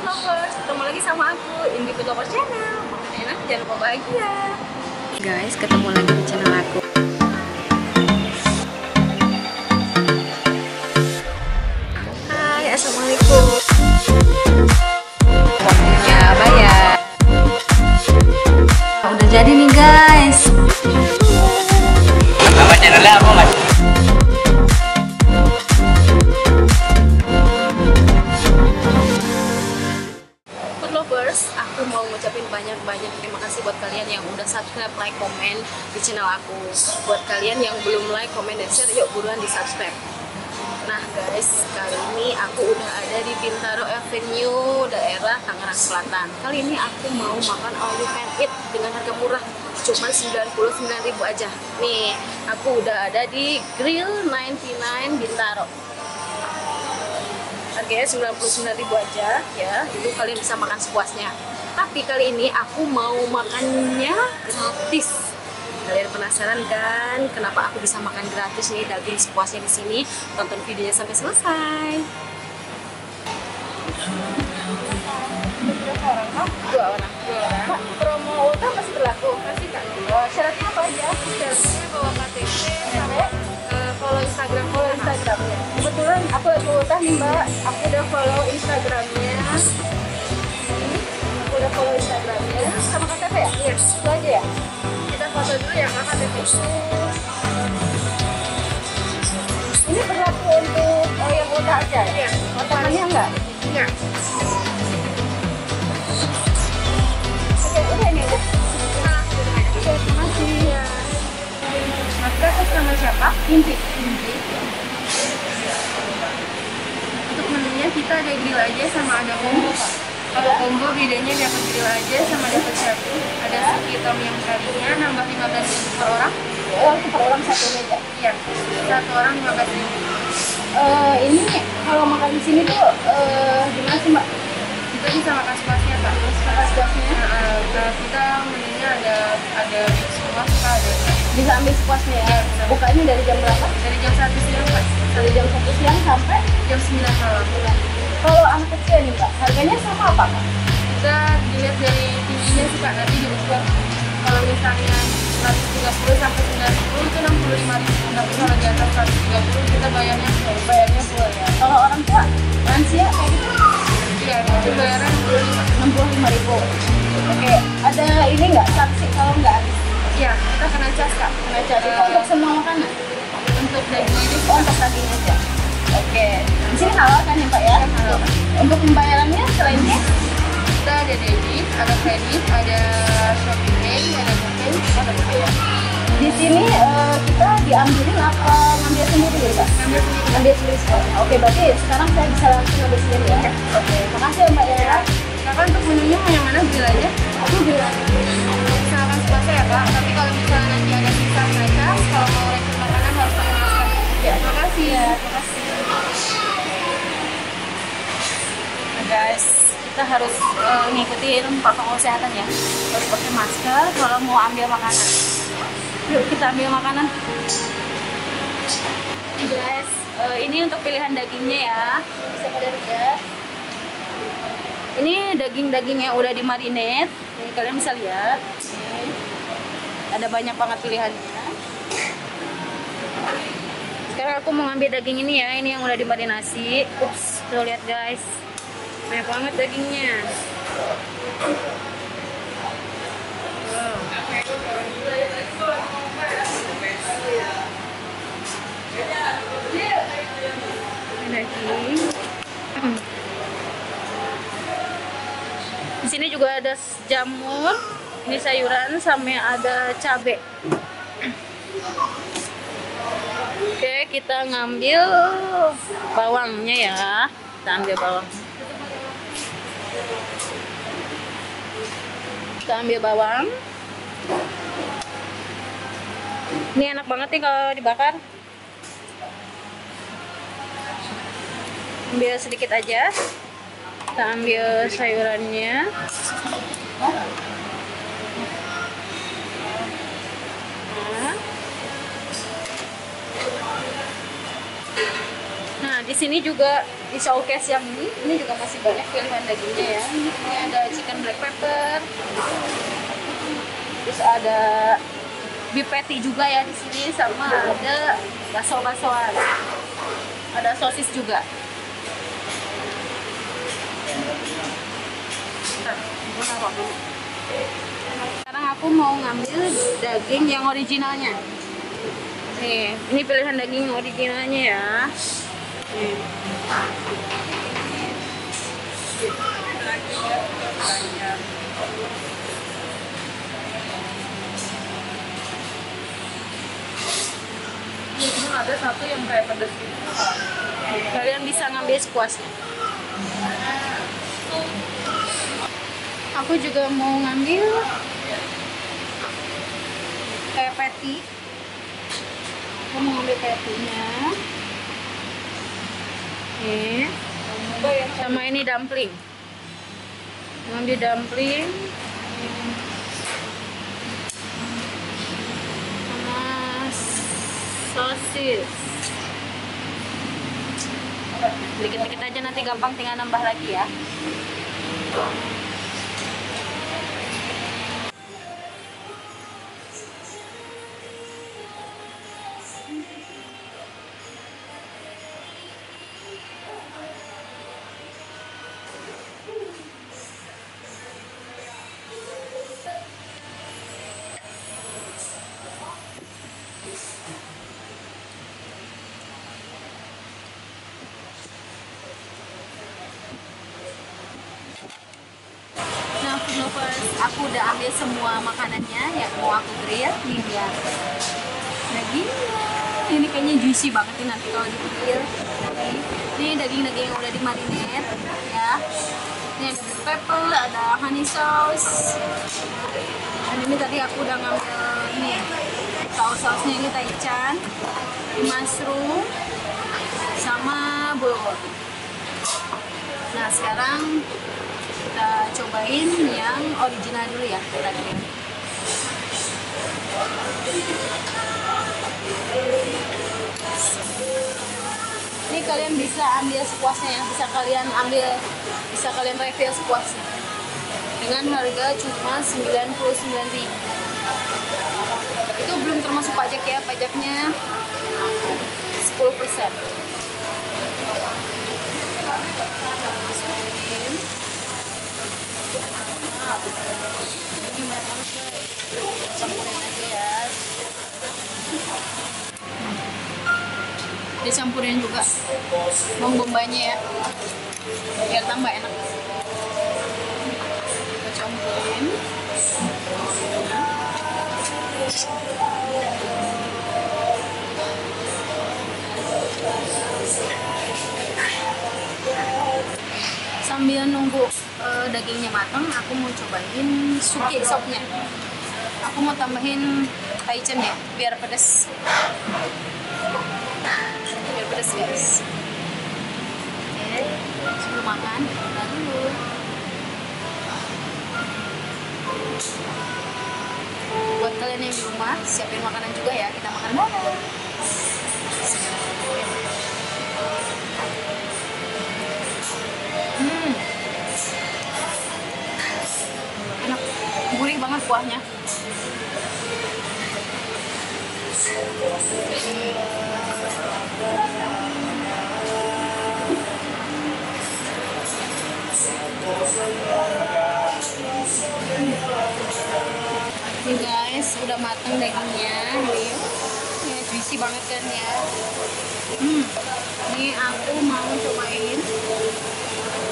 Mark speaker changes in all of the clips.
Speaker 1: Lovers, ketemu lagi sama aku Indi Food Lovers Channel. Makan enak, jangan lupa bahagia. Guys, ketemu lagi di channel aku. Hai, assalamualaikum. Waktunya bayar. Udah jadi nih guys.
Speaker 2: Nama channelnya apa mas?
Speaker 1: Aku mau ngucapin banyak-banyak terima kasih buat kalian yang udah subscribe, like, komen di channel aku. Buat kalian yang belum like, komen, dan share, yuk buruan di subscribe. Nah guys, kali ini aku udah ada di Bintaro Avenue, daerah Tangerang Selatan. Kali ini aku mau makan all you can eat dengan harga murah, cuma 99.000 aja. Nih, aku udah ada di Grill 99 Bintaro. Harganya 99.000 aja ya, itu kalian bisa makan sepuasnya. Tapi kali ini aku mau makannya gratis. Kalian penasaran kan kenapa aku bisa makan gratis nih daging sepuasnya di sini? Tonton videonya sampai selesai. Dua orang. Pak, promo ulta masih berlaku? Masih kan? Syaratnya apa aja? Syaratnya bawa KTP sama follow Instagram ya. Kebetulan aku lagi ultah nih mbak, aku udah follow Instagramnya. Aku udah follow Instagramnya sama KTP ya? Iya, itu aja ya. Kita foto dulu ya kak KTP. Ini berlaku untuk yang ultah aja ya? Iya. Temannya enggak? Iya. Oke, udah ini udah. Oke, terima kasih ya. Mas atas nama siapa? Inti. Untuk menunya kita ada grill aja sama ada combo pak. Kalau combo bedanya dapat grill aja sama dapat satu. Ada suki tom yang karinya nambah 15.000 per orang. Oh, itu per orang satu meja? Iya, satu orang 15.000. Ini kalau makan di sini tuh gimana sih mbak? Kita bisa makan sepuasnya pak. Makan sepuasnya? Kita menunya ada semua suka ada. Bisa ambil sepuasnya ya? Bukanya dari jam berapa? Dari jam 1 siang pak. Dari jam 1 siang sampai jam 9 malam. Kalau anak kecil nih mbak, harganya sama apa kak? Bisa dilihat dari tingginya sih kak, nanti diukur. Kalau misalnya 130 sampai 90 itu 65.000. Tapi kalau di atas 130 kita bayarnya full ya. Kalau orang tua, lansia kayak gitu? Iya, itu bayarnya 65.000. Oke, ada ini nggak sanksi kalau nggak habis? Iya, kita kena cas kak. Kena cas itu untuk semua makanan? Untuk daging ini, untuk daging aja. Oke, di sini halal kan ya pak ya? Halal. Untuk pembayarannya selainnya? Kita ada debit, ada kredit, ada Shopee Pay, ada GoPay, ada GoPay. Di sini kita diambilin apa ngambil sendiri ya pak? Ngambil sendiri. Oke, berarti sekarang saya bisa langsung ngambil sendiri ya? Oke, makasih ya mbak ya. Kakak untuk menunya mau yang mana? Grill aja? Aku grill aja. Misalkan sepuasnya ya kak, tapi kalau misalnya nanti ada sisa mereka, kalau mau review makanan harus pakai masker. Ya, makasih ya. Makasih. Nah guys, kita harus ngikutin protokol kesehatan ya. Harus pakai masker kalau mau ambil makanan. Yuk kita ambil makanan. Nih guys, ini untuk pilihan dagingnya ya. Bisa pada lihat. Ini daging-daging yang udah dimarinate. Nih, kalian bisa lihat. Nih, ada banyak banget pilihannya. Sekarang aku mau ngambil daging ini ya. Ini yang udah dimarinasi. Ups, tuh lihat guys. Banyak banget dagingnya. Wow. Ini daging. Di sini juga ada jamur, ini sayuran, sama ada cabai. Oke, kita ngambil bawangnya ya. Kita ambil bawang. Kita ambil bawang. Ini enak banget nih kalau dibakar. Ambil sedikit aja. Kita ambil sayurannya. Nah, di sini juga
Speaker 2: Di showcase yang ini juga masih banyak pilihan dagingnya ya. Ini ada chicken black pepper, terus ada beef patty juga ya di sini, sama ada bakso-baksoan, ada sosis juga. Sekarang aku mau ngambil daging yang originalnya. Nih, ini pilihan daging originalnya ya. Nih.
Speaker 1: Cuma ada satu yang kayak pedas gitu.
Speaker 2: Kalian bisa ngambil sepuasnya. Aku juga mau ngambil kayak patty. Aku mau ngambil patty-nya. Nih. Sama ini dumpling. Ngambil dumpling. Sama sosis. Dikit-dikit aja, nanti gampang tinggal nambah lagi ya. Nah, food lovers, aku udah ambil semua makanannya yang mau aku grill. Nih lihat dagingnya, ini kayaknya juicy banget nih nanti kalau di grill. Ini daging-daging yang udah dimarinate ya. Ini ada black pepper, ada honey sauce. Dan ini tadi aku udah ngambil ini saus-sausnya, ini taichan, mushroom, sama bulgogi. Nah, sekarang kita cobain yang original dulu ya tadi. Ini kalian bisa ambil sepuasnya ya, bisa kalian review sepuasnya. Dengan harga cuma 99.000. Itu belum termasuk pajak ya, pajaknya 10%. Ini banyak banget guys, campurin aja ya. Dicampurin juga bawang bombanya ya, biar tambah enak. Kita campurin. Sambil nunggu dagingnya matang, aku mau cobain suki sopnya. Aku mau tambahin taichan ya, biar pedas. Biar pedas guys. Oke, sebelum makan, makan dulu. Buat kalian yang di rumah, siapin makanan juga ya, kita makan bareng. Enak, gurih banget kuahnya. Nih guys, udah mateng dagingnya nih. Ya, juicy banget kan ya. Ini aku mau cobain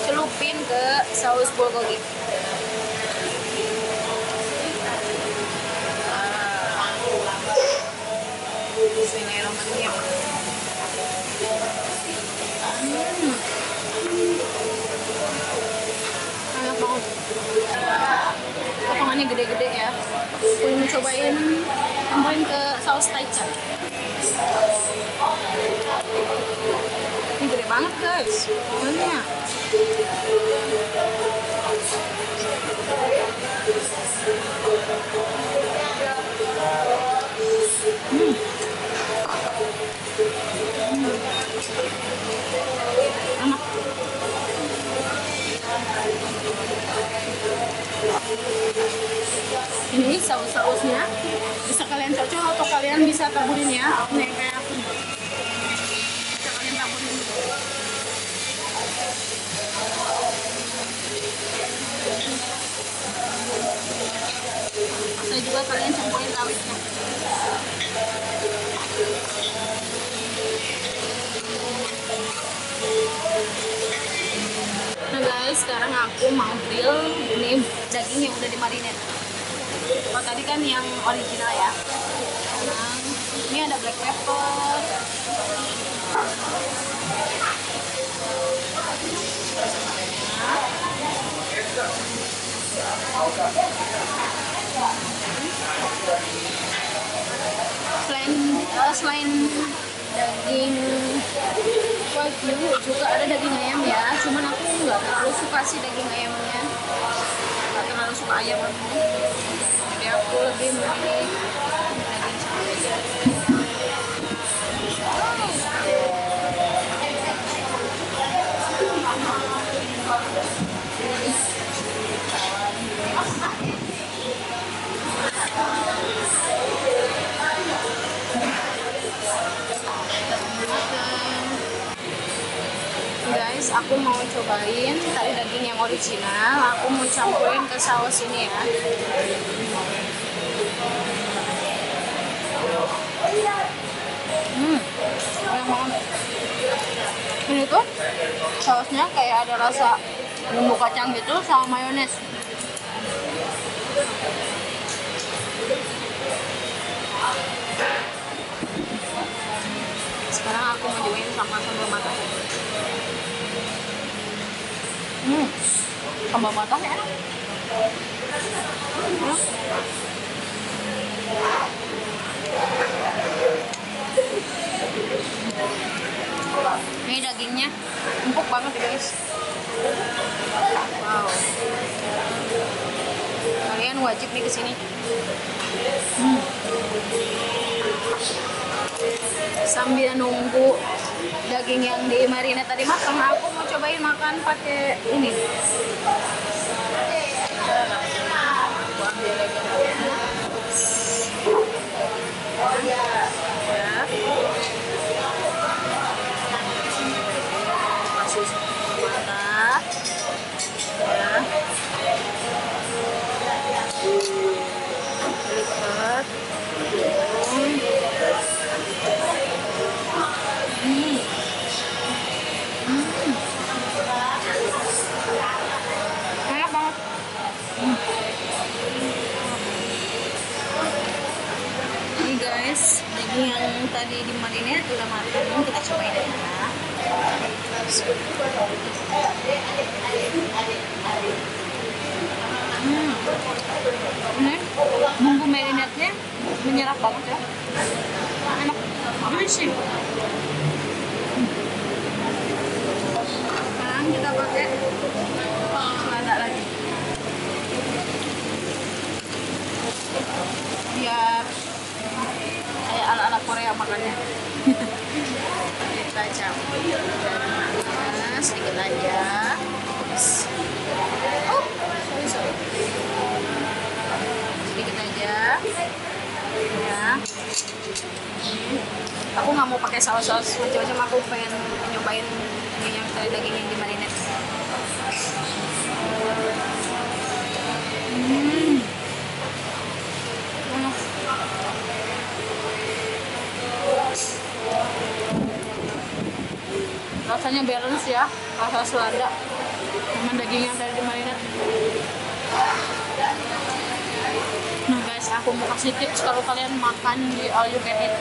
Speaker 2: celupin ke saus bulgogi. Bismillahirrahmanirrahim. Enak banget. Potongannya gede-gede ya. Aku mau cobain tambahin ke saus taichan. Ini gede banget guys potongannya. Enak. Ini saus-sausnya bisa kalian cocok atau kalian bisa taburin ya. Nih kayak aku. Bisa kalian taburin. Bisa juga kalian campurin rawitnya. Nah guys, sekarang aku mau grill ini daging yang udah dimarinate. Oh tadi kan yang original ya. Sekarang ini ada black pepper. Selain daging wagyu juga ada daging ayam ya, cuman aku nggak terlalu suka sih daging ayamnya, nggak terlalu suka ayam aku, jadi aku lebih memilih daging sapi. Guys, aku mau cobain tadi daging yang original, aku mau campurin ke saus ini ya. Enak banget. Ini tuh sausnya kayak ada rasa bumbu kacang gitu sama mayones. Sekarang aku mau cobain sama sambal matah. Sambal matah enak. Ini dagingnya empuk banget ya guys. Wow. Kalian wajib nih kesini. Sambil nunggu daging yang dimarinate tadi matang, aku mau cobain makan pakai ini. Masih matah. Ya. Lipat. Enak banget. Ini guys, daging yang tadi dimarinate udah matang, kita cobain ya. Ini bumbu marinade-nya menyerap banget ya. Enak, juicy. Sekarang kita pakai selada lagi. Biar kayak ala-ala Korea makannya. Kita campur sedikit aja. Oh, sorry. Sedikit aja. Ya. Aku nggak mau pakai saus-saus macam-macam. Aku pengen nyobain yang tadi daging yang dimarinate. Rasanya balance ya, rasa selada sama daging yang tadi dimarinate. Nah guys, aku mau kasih tips kalau kalian makan di all you can eat.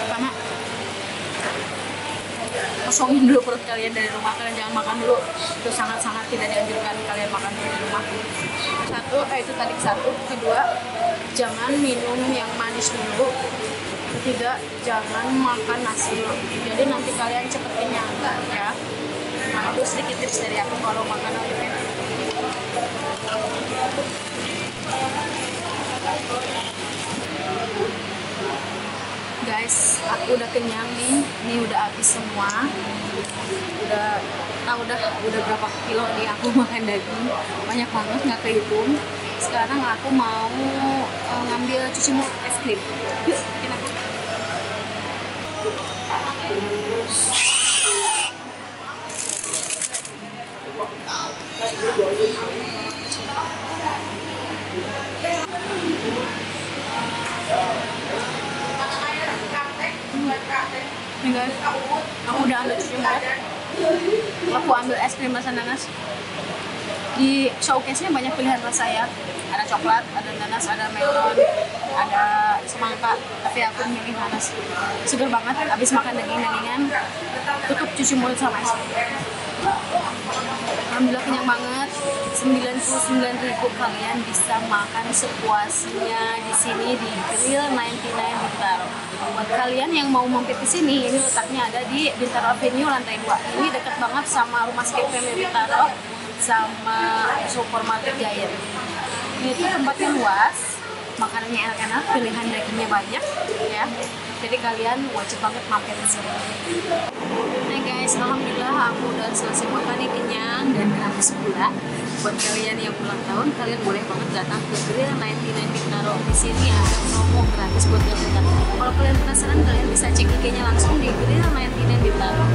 Speaker 2: Pertama, kosongin dulu perut kalian dari rumah. Kalian jangan makan dulu, itu sangat-sangat tidak dianjurkan kalian makan di rumah. Itu tadi satu. Kedua, jangan minum yang manis dulu. Ketiga, jangan makan nasi. Jadi nanti kalian cepet kenyang ya. Nah, itu sedikit tips dari aku kalau makan all you can eat. Guys, aku udah kenyang nih. Ini udah habis semua. Udah tahu udah berapa kilo nih aku makan daging, banyak banget nggak kehitung. Sekarang aku mau ngambil cuci mulut es krim. Yuk, bikin aku. Nih guys, aku udah ambil cuci mulut. Aku ambil es krim rasa nanas. Di showcase-nya banyak pilihan rasa ya. Ada coklat, ada nanas, ada melon, ada semangka. Tapi aku milih nanas. Seger banget. Abis makan daging-dagingan, tutup cuci mulut sama es krim. Alhamdulillah kenyang banget. 99.000 kalian bisa makan sepuasnya di sini di Grill 99 Bintaro. Buat kalian yang mau mampir ke sini, ini letaknya ada di Bintaro Avenue lantai 2. Ini dekat banget sama Rumah Sakit Premier Bintaro sama supermarket Giant. Ini tuh tempatnya luas, makanannya enak-enak, pilihan dagingnya banyak ya. Jadi kalian wajib banget mampir ke sini. Nah guys, alhamdulillah aku udah selesai makan nih, kenyang dan gratis pula. Buat kalian yang ulang tahun, kalian boleh banget datang ke Grill 99 Bintaro. Di sini ada promo gratis buat kalian. Kalau kalian penasaran, kalian bisa cek IG-nya langsung di Grill 99 Bintaro.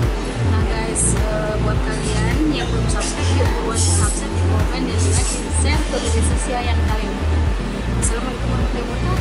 Speaker 2: Nah guys, buat kalian yang belum subscribe, yuk buruan subscribe, di komen, dan like, di share ke media sosial yang kalian butuh. Assalamualaikum warahmatullahi wabarakatuh.